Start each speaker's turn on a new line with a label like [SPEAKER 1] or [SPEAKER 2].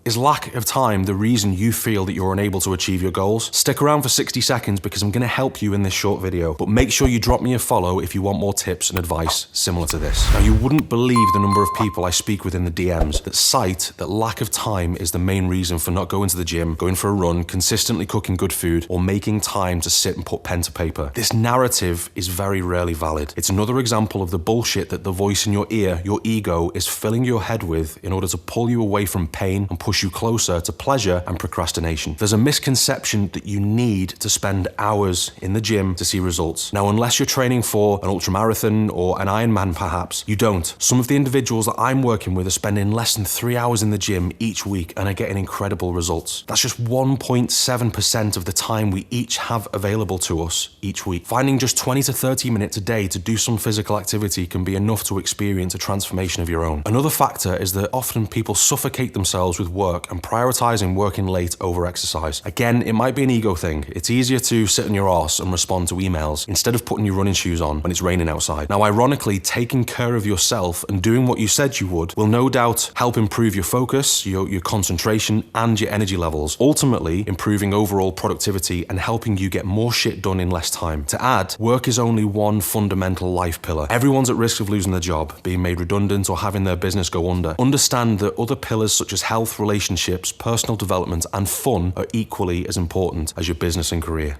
[SPEAKER 1] Is lack of time the reason you feel that you're unable to achieve your goals? Stick around for 60 seconds because I'm going to help you in this short video, but make sure you drop me a follow if you want more tips and advice similar to this. Now, you wouldn't believe the number of people I speak with in the DMs that cite that lack of time is the main reason for not going to the gym, going for a run, consistently cooking good food, or making time to sit and put pen to paper. This narrative is very rarely valid. It's another example of the bullshit that the voice in your ear, your ego, is filling your head with in order to pull you away from pain and push you closer to pleasure and procrastination. There's a misconception that you need to spend hours in the gym to see results. Now, unless you're training for an ultramarathon or an Ironman perhaps, you don't. Some of the individuals that I'm working with are spending less than 3 hours in the gym each week and are getting incredible results. That's just 1.7% of the time we each have available to us each week. Finding just 20 to 30 minutes a day to do some physical activity can be enough to experience a transformation of your own. Another factor is that often people suffocate themselves with work and prioritizing working late over exercise. Again, it might be an ego thing. It's easier to sit on your arse and respond to emails instead of putting your running shoes on when it's raining outside. Now, ironically, taking care of yourself and doing what you said you would will no doubt help improve your focus, your concentration, and your energy levels, ultimately improving overall productivity and helping you get more shit done in less time. To add, work is only one fundamental life pillar. Everyone's at risk of losing their job, being made redundant, or having their business go under. Understand that other pillars such as health, relationships, personal development, and fun are equally as important as your business and career.